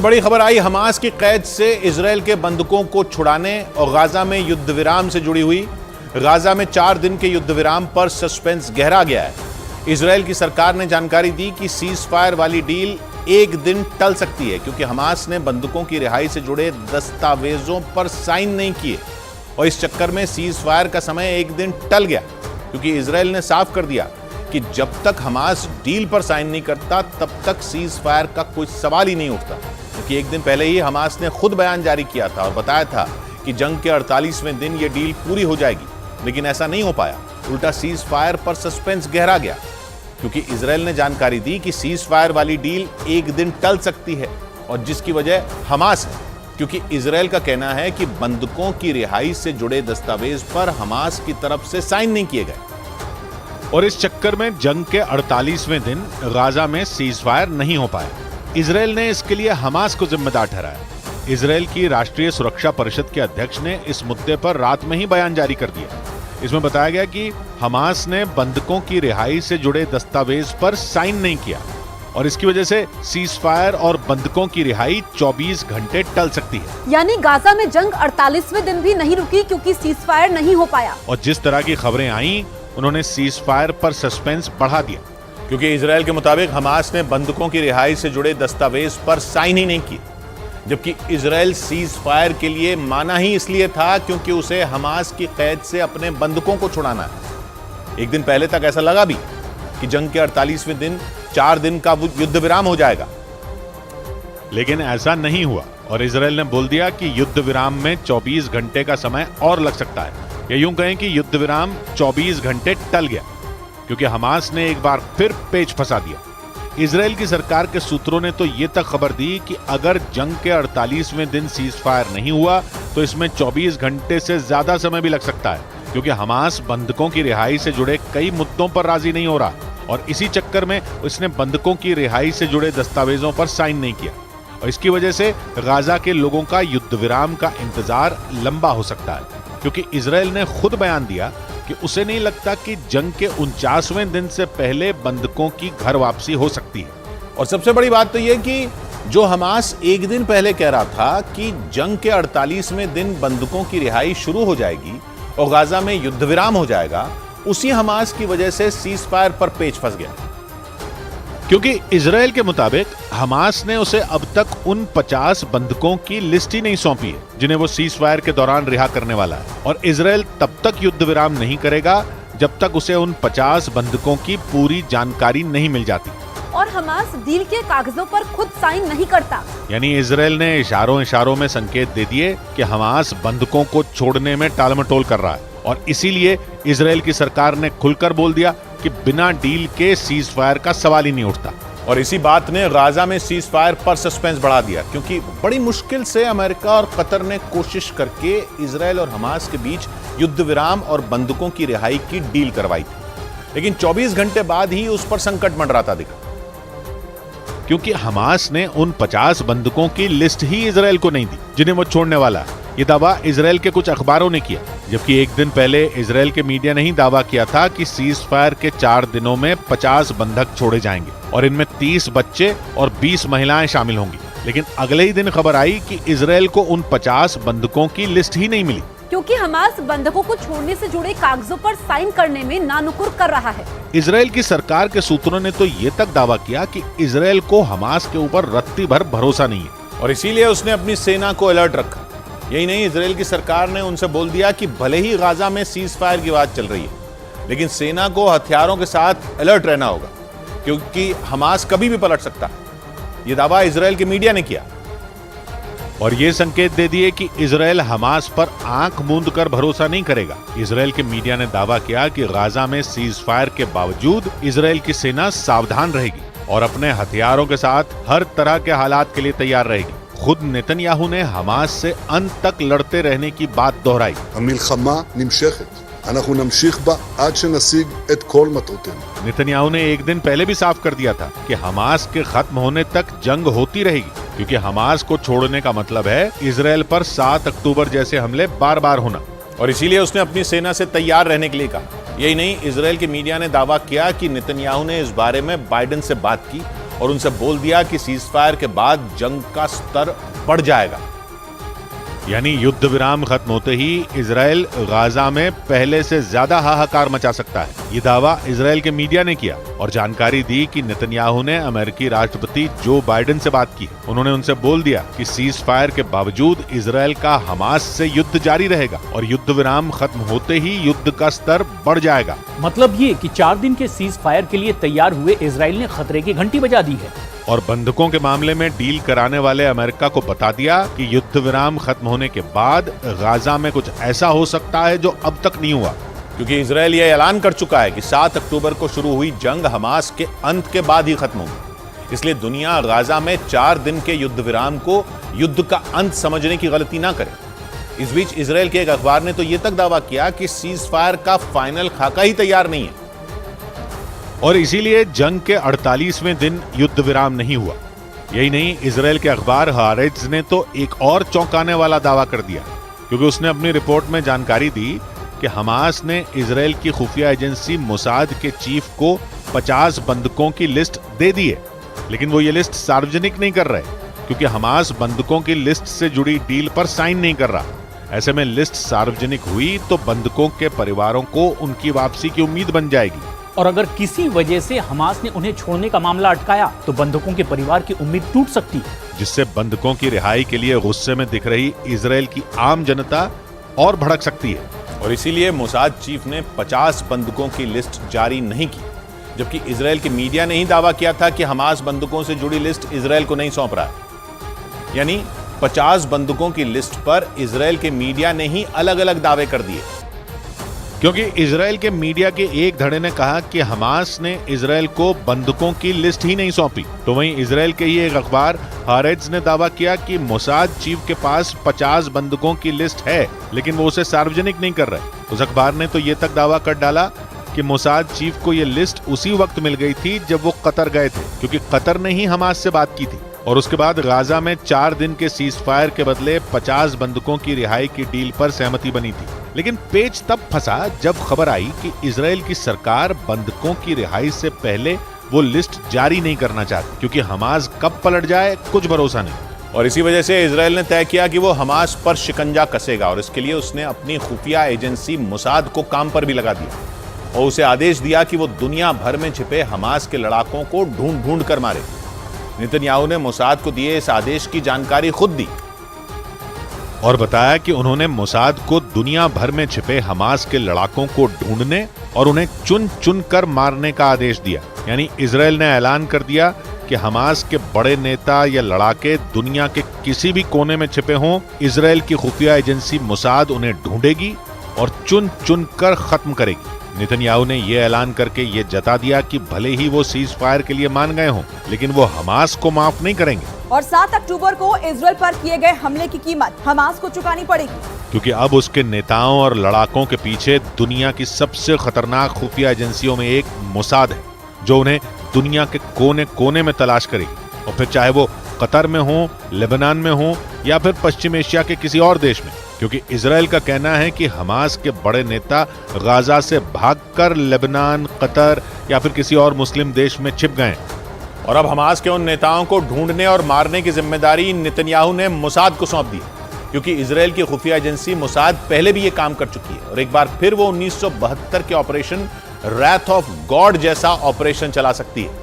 बड़ी खबर आई हमास की कैद से इजराइल के बंधकों को छुड़ाने और गाजा में युद्ध विराम से जुड़ी हुई। गाजा में 4 दिन के युद्ध विराम पर सस्पेंस गहरा गया है। इजराइल की सरकार ने जानकारी दी कि सीज फायर वाली डील एक दिन टल सकती है क्योंकि हमास ने बंधकों की रिहाई से जुड़े दस्तावेजों पर साइन नहीं किए और इस चक्कर में सीज फायर का समय एक दिन टल गया क्योंकि इजराइल ने साफ कर दिया कि जब तक हमास डील पर साइन नहीं करता तब तक सीज फायर का कोई सवाल ही नहीं उठता। क्योंकि एक दिन पहले ही हमास ने खुद बयान जारी किया था और बताया था कि जंग के 48वें दिन यह डील पूरी हो जाएगी, लेकिन ऐसा नहीं हो पाया। उल्टा सीज फायर पर सस्पेंस गहरा गया क्योंकि इजराइल ने जानकारी दी कि सीज फायर वाली डील एक दिन टल सकती है और जिसकी वजह हमास है, क्योंकि इजराइल का कहना है कि बंधकों की रिहाई से जुड़े दस्तावेज पर हमास की तरफ से साइन नहीं किए गए और इस चक्कर में जंग के 48वें दिन गाजा में सीज फायर नहीं हो पाया। इजराइल ने इसके लिए हमास को जिम्मेदार ठहराया। इजराइल की राष्ट्रीय सुरक्षा परिषद के अध्यक्ष ने इस मुद्दे पर रात में ही बयान जारी कर दिया। इसमें बताया गया कि हमास ने बंधकों की रिहाई से जुड़े दस्तावेज पर साइन नहीं किया और इसकी वजह से सीज फायर और बंधकों की रिहाई 24 घंटे टल सकती है। यानी गाजा में जंग 48वें दिन भी नहीं रुकी क्योंकि सीज फायर नहीं हो पाया। और जिस तरह की खबरें आई उन्होंने सीज फायर पर सस्पेंस बढ़ा दिया क्योंकि इजराइल के मुताबिक हमास ने बंधकों की रिहाई से जुड़े दस्तावेज पर साइन ही नहीं किए, जबकि इजराइल सीज फायर के लिए माना ही इसलिए था क्योंकि उसे हमास की कैद से अपने बंधकों को छुड़ाना है। एक दिन पहले तक ऐसा लगा भी कि जंग के 48वें दिन 4 दिन का युद्ध विराम हो जाएगा, लेकिन ऐसा नहीं हुआ और इजराइल ने बोल दिया कि युद्ध विराम में 24 घंटे का समय और लग सकता है, या यूं कहें कि युद्ध विराम 24 घंटे टल गया क्योंकि हमास ने एक बार फिर पेच फंसा दिया। इजराइल की सरकार के सूत्रों ने तो ये तक खबर दी कि अगर जंग के 48वें दिन सीज फायर नहीं हुआ तो इसमें 24 घंटे से ज्यादा समय भी लग सकता है क्योंकि हमास बंधकों की रिहाई से जुड़े कई मुद्दों पर राजी नहीं हो रहा और इसी चक्कर में उसने बंधकों की रिहाई से जुड़े दस्तावेजों पर साइन नहीं किया और इसकी वजह से गाजा के लोगों का युद्ध विराम का इंतजार लंबा हो सकता है क्योंकि इजराइल ने खुद बयान दिया कि उसे नहीं लगता कि जंग के 49वें दिन से पहले बंधकों की घर वापसी हो सकती है। और सबसे बड़ी बात तो यह कि जो हमास एक दिन पहले कह रहा था कि जंग के 48वें दिन बंधकों की रिहाई शुरू हो जाएगी और गाजा में युद्ध विराम हो जाएगा, उसी हमास की वजह से सीज फायर पर पेच फंस गया क्योंकि इजराइल के मुताबिक हमास ने उसे अब तक उन 50 बंधकों की लिस्ट ही नहीं सौंपी है जिन्हें वो सीज फायर के दौरान रिहा करने वाला है और इजराइल तब तक युद्ध विराम नहीं करेगा जब तक उसे उन 50 बंधकों की पूरी जानकारी नहीं मिल जाती। और हमास डील के कागजों पर खुद साइन नहीं करता। यानी इजराइल ने इशारों में संकेत दे दिए कि हमास बंधकों को छोड़ने में टालमटोल कर रहा है और इसीलिए इजराइल की सरकार ने खुलकर बोल दिया कि बिना डील के सीज फायर का सवाल ही नहीं उठता। और इसी बात ने गाजा में सीज फायर पर सस्पेंस बढ़ा दिया क्योंकि बड़ी मुश्किल से अमेरिका और कतर ने कोशिश करके इजराइल और हमास के बीच युद्ध विराम और बंधकों की रिहाई की डील करवाई थी, लेकिन 24 घंटे बाद ही उस पर संकट मंडराता दिखा क्योंकि हमास ने उन 50 बंधकों की लिस्ट ही इजराइल को नहीं दी जिन्हें वो छोड़ने वाला है। ये दावा इजराइल के कुछ अखबारों ने किया, जबकि एक दिन पहले इजराइल के मीडिया ने ही दावा किया था कि सीज फायर के 4 दिनों में 50 बंधक छोड़े जाएंगे और इनमें 30 बच्चे और 20 महिलाएं शामिल होंगी। लेकिन अगले ही दिन खबर आई कि इजराइल को उन 50 बंधकों की लिस्ट ही नहीं मिली क्योंकि हमास बंधकों को छोड़ने से जुड़े कागजों पर साइन करने में नानुकुर कर रहा है। इजराइल की सरकार के सूत्रों ने तो ये तक दावा किया कि इजराइल को हमास के ऊपर रत्ती भर भरोसा नहीं है और इसीलिए उसने अपनी सेना को अलर्ट रखा। यही नहीं, इजराइल की सरकार ने उनसे बोल दिया कि भले ही गाजा में सीज फायर की बात चल रही है, लेकिन सेना को हथियारों के साथ अलर्ट रहना होगा क्योंकि हमास कभी भी पलट सकता है। यह दावा इजराइल के मीडिया ने किया और ये संकेत दे दिए कि इजराइल हमास पर आंख मूंद कर भरोसा नहीं करेगा। इजराइल के मीडिया ने दावा किया कि गाजा में सीज फायर के बावजूद इजराइल की सेना सावधान रहेगी और अपने हथियारों के साथ हर तरह के हालात के लिए तैयार रहेगी। खुद नेतन्याहू ने हमास से अंत तक लड़ते रहने की बात दोहराई। नेतन्याहू ने एक दिन पहले भी साफ कर दिया था कि हमास के खत्म होने तक जंग होती रहेगी क्योंकि हमास को छोड़ने का मतलब है इजराइल पर 7 अक्टूबर जैसे हमले बार बार होना और इसीलिए उसने अपनी सेना से तैयार रहने के लिए कहा। यही नहीं, इजराइल के मीडिया ने दावा किया कि नेतन्याहू ने इस बारे में बाइडेन से बात की और उनसे बोल दिया कि सीजफायर के बाद जंग का स्तर बढ़ जाएगा। यानी युद्ध विराम खत्म होते ही इजराइल गाजा में पहले से ज्यादा हाहाकार मचा सकता है। ये दावा इजराइल के मीडिया ने किया और जानकारी दी कि नेतन्याहू ने अमेरिकी राष्ट्रपति जो बाइडेन से बात की। उन्होंने उनसे बोल दिया कि सीज फायर के बावजूद इजराइल का हमास से युद्ध जारी रहेगा और युद्ध विराम खत्म होते ही युद्ध का स्तर बढ़ जाएगा। मतलब ये कि 4 दिन के सीज फायर के लिए तैयार हुए इजराइल ने खतरे की घंटी बजा दी है और बंधकों के मामले में डील कराने वाले अमेरिका को बता दिया कि युद्ध विराम खत्म होने के बाद गाजा में कुछ ऐसा हो सकता है जो अब तक नहीं हुआ। क्योंकि इजराइल यह ऐलान कर चुका है कि 7 अक्टूबर को शुरू हुई जंग हमास के अंत के बाद ही खत्म होगी। इसलिए दुनिया गाजा में 4 दिन के युद्ध विराम को युद्ध का अंत समझने की गलती ना करे। इस बीच इजराइल के एक अखबार ने तो यह तक दावा किया कि सीज फायर का फाइनल खाका ही तैयार नहीं है और इसीलिए जंग के 48वें दिन युद्ध विराम नहीं हुआ। यही नहीं, इजराइल के अखबार हारेट्ज ने तो एक और चौंकाने वाला दावा कर दिया, क्योंकि उसने अपनी रिपोर्ट में जानकारी दी कि हमास ने इजराइल की खुफिया एजेंसी मोसाद के चीफ को 50 बंधकों की लिस्ट दे दी है। लेकिन वो ये लिस्ट सार्वजनिक नहीं कर रहे, क्योंकि हमास बंधकों की लिस्ट से जुड़ी डील पर साइन नहीं कर रहा। ऐसे में लिस्ट सार्वजनिक हुई तो बंधकों के परिवारों को उनकी वापसी की उम्मीद बन जाएगी। और अगर किसी वजह से हमास ने उन्हें छोड़ने का मामला अटकाया तो बंधकों के परिवार की उम्मीद टूट सकती है, जिससे बंधकों की रिहाई के लिए गुस्से में दिख रही इजराइल की आम जनता और भड़क सकती है। और इसीलिए मोसाद चीफ ने 50 बंधकों की लिस्ट जारी नहीं की, जबकि इजराइल के मीडिया ने ही दावा किया था कि हमास बंधकों से जुड़ी लिस्ट इजराइल को नहीं सौंप रहा है। यानी 50 बंधकों की लिस्ट पर इजराइल के मीडिया ने ही अलग अलग दावे कर दिए, क्योंकि इजराइल के मीडिया के एक धड़े ने कहा कि हमास ने इजराइल को बंधकों की लिस्ट ही नहीं सौंपी, तो वहीं इजराइल के ही एक अखबार हारेट्ज ने दावा किया कि मोसाद चीफ के पास 50 बंधकों की लिस्ट है, लेकिन वो उसे सार्वजनिक नहीं कर रहे। उस अखबार ने तो ये तक दावा कर डाला कि मोसाद चीफ को ये लिस्ट उसी वक्त मिल गई थी जब वो कतर गए थे, क्योंकि कतर ने ही हमास से बात की थी। और उसके बाद गाजा में 4 दिन के सीज फायर के बदले 50 बंधकों की रिहाई की डील पर सहमति बनी थी। लेकिन पेच तब फंसा जब खबर आई कि इजराइल की सरकार बंधकों की रिहाई से पहले वो लिस्ट जारी नहीं करना चाहती, क्योंकि हमास कब पलट जाए कुछ भरोसा नहीं। और इसी वजह से इजराइल ने तय किया कि वो हमास पर शिकंजा कसेगा और इसके लिए उसने अपनी खुफिया एजेंसी मोसाद को काम पर भी लगा दिया और उसे आदेश दिया कि वो दुनिया भर में छिपे हमास के लड़ाकों को ढूंढ ढूंढ कर मारे। नेतन्याहू ने मोसाद को दिए इस आदेश की जानकारी खुद दी और बताया कि उन्होंने मोसाद को दुनिया भर में छिपे हमास के लड़ाकों को ढूंढने और उन्हें चुन चुन कर मारने का आदेश दिया। यानी इजराइल ने ऐलान कर दिया कि हमास के बड़े नेता या लड़ाके दुनिया के किसी भी कोने में छिपे हों, इजराइल की खुफिया एजेंसी मोसाद उन्हें ढूंढेगी और चुन चुन कर खत्म करेगी। नेतन्याहू ने यह ऐलान करके ये जता दिया कि भले ही वो सीज फायर के लिए मान गए हों, लेकिन वो हमास को माफ नहीं करेंगे। और 7 अक्टूबर को इजराइल पर किए गए हमले की कीमत हमास को चुकानी पड़ेगी, क्योंकि अब उसके नेताओं और लड़ाकों के पीछे दुनिया की सबसे खतरनाक खुफिया एजेंसियों में एक मोसाद है, जो उन्हें दुनिया के कोने कोने में तलाश करेगी। और फिर चाहे वो कतर में हो, लेबनान में हो या फिर पश्चिम एशिया के किसी और देश में, क्योंकि इजराइल का कहना है कि हमास के बड़े नेता गाजा से भागकर लेबनान, कतर या फिर किसी और मुस्लिम देश में छिप गए। और अब हमास के उन नेताओं को ढूंढने और मारने की जिम्मेदारी नेतन्याहू ने मोसाद को सौंप दी, क्योंकि इजराइल की खुफिया एजेंसी मोसाद पहले भी ये काम कर चुकी है और एक बार फिर वो 1972 के ऑपरेशन रैथ ऑफ गॉड जैसा ऑपरेशन चला सकती है।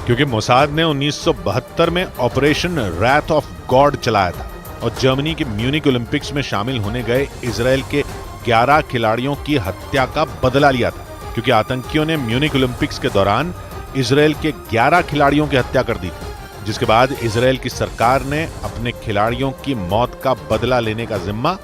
क्योंकि मोसाद ने 1972 में ऑपरेशन रैथ ऑफ गॉड चलाया था और जर्मनी के म्यूनिक ओलंपिक्स में शामिल होने गए इजराइल के 11 खिलाड़ियों की हत्या का बदला लिया था, क्योंकि आतंकियों ने म्यूनिक ओलंपिक्स के दौरान इजराइल के 11 खिलाड़ियों की हत्या कर दी थी, जिसके बाद इजराइल की सरकार ने अपने खिलाड़ियों की मौत का बदला लेने का जिम्मा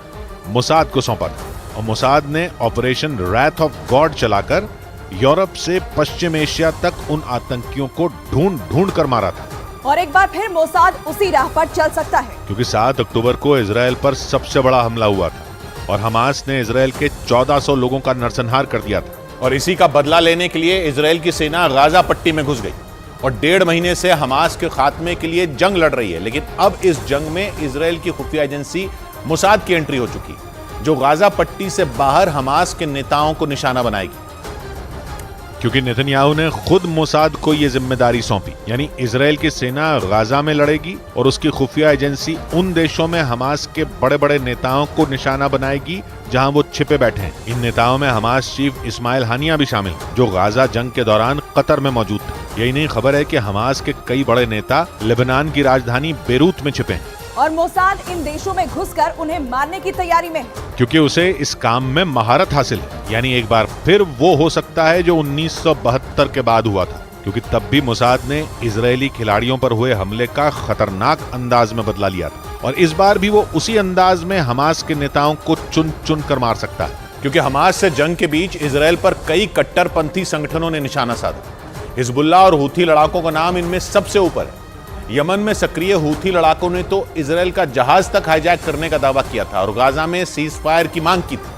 मोसाद को सौंपा था। और मोसाद ने ऑपरेशन रैथ ऑफ गॉड चलाकर यूरोप से पश्चिम एशिया तक उन आतंकियों को ढूंढ ढूंढ कर मारा था। और एक बार फिर मोसाद उसी राह पर चल सकता है, क्योंकि 7 अक्टूबर को इजराइल पर सबसे बड़ा हमला हुआ था और हमास ने इजराइल के 1400 लोगों का नरसंहार कर दिया था। और इसी का बदला लेने के लिए इजराइल की सेना गाजा पट्टी में घुस गई और 1.5 महीने से हमास के खात्मे के लिए जंग लड़ रही है। लेकिन अब इस जंग में इजराइल की खुफिया एजेंसी मोसाद की एंट्री हो चुकी है, जो गाजा पट्टी से बाहर हमास के नेताओं को निशाना बनाएगी। क्योंकि नेतन्याहू ने खुद मोसाद को ये जिम्मेदारी सौंपी, यानी इजराइल की सेना गाजा में लड़ेगी और उसकी खुफिया एजेंसी उन देशों में हमास के बड़े बड़े नेताओं को निशाना बनाएगी जहां वो छिपे बैठे हैं। इन नेताओं में हमास चीफ इस्माइल हानिया भी शामिल, जो गाजा जंग के दौरान कतर में मौजूद थे। यही नहीं, खबर है कि हमास के कई बड़े नेता लेबनान की राजधानी बेरूत में छिपे हैं और मोसाद इन देशों में घुसकर उन्हें मारने की तैयारी में है, क्योंकि उसे इस काम में महारत हासिल है। यानी एक बार फिर वो हो सकता है जो 1972 के बाद हुआ था, क्योंकि तब भी मोसाद ने इजरायली खिलाड़ियों पर हुए हमले का खतरनाक अंदाज में बदला लिया था, और इस बार भी वो उसी अंदाज में हमास के नेताओं को चुन चुन कर मार सकता है। क्योंकि हमास से जंग के बीच इजराइल पर कई कट्टरपंथी संगठनों ने निशाना साधा। हिजबुल्लाह और हूथी लड़ाकों का नाम इनमें सबसे ऊपर है। यमन में सक्रिय हूथी लड़ाकों ने तो इजराइल का जहाज तक हाईजैक करने का दावा किया था और गाजा में सीज फायर की मांग की थी।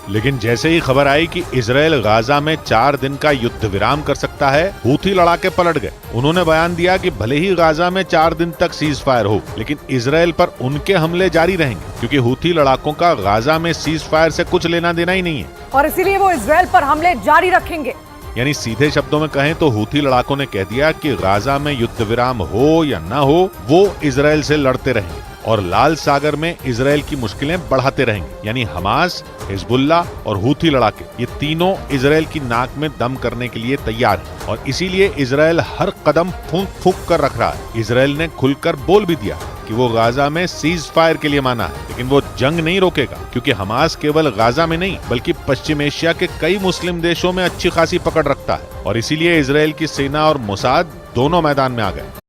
लेकिन जैसे ही खबर आई कि इजराइल गाजा में 4 दिन का युद्ध विराम कर सकता है, हूथी लड़ाके पलट गए। उन्होंने बयान दिया कि भले ही गाजा में 4 दिन तक सीज फायर हो, लेकिन इजराइल पर उनके हमले जारी रहेंगे, क्योंकि हूथी लड़ाकों का गाजा में सीज फायर से कुछ लेना देना ही नहीं है और इसीलिए वो इजराइल पर हमले जारी रखेंगे। यानी सीधे शब्दों में कहें तो हूथी लड़ाकों ने कह दिया कि गाजा में युद्ध विराम हो या ना हो, वो इजराइल से लड़ते रहेंगे और लाल सागर में इजराइल की मुश्किलें बढ़ाते रहेंगे। यानी हमास, हिजबुल्लाह और हूथी लड़ाके, ये तीनों इजराइल की नाक में दम करने के लिए तैयार हैं और इसीलिए इजराइल हर कदम फूंक फूंक कर रख रहा है। इजराइल ने खुलकर बोल भी दिया कि वो गाजा में सीज फायर के लिए माना है, लेकिन वो जंग नहीं रोकेगा, क्योंकि हमास केवल गाजा में नहीं बल्कि पश्चिम एशिया के कई मुस्लिम देशों में अच्छी खासी पकड़ रखता है और इसीलिए इजराइल की सेना और मोसाद दोनों मैदान में आ गए।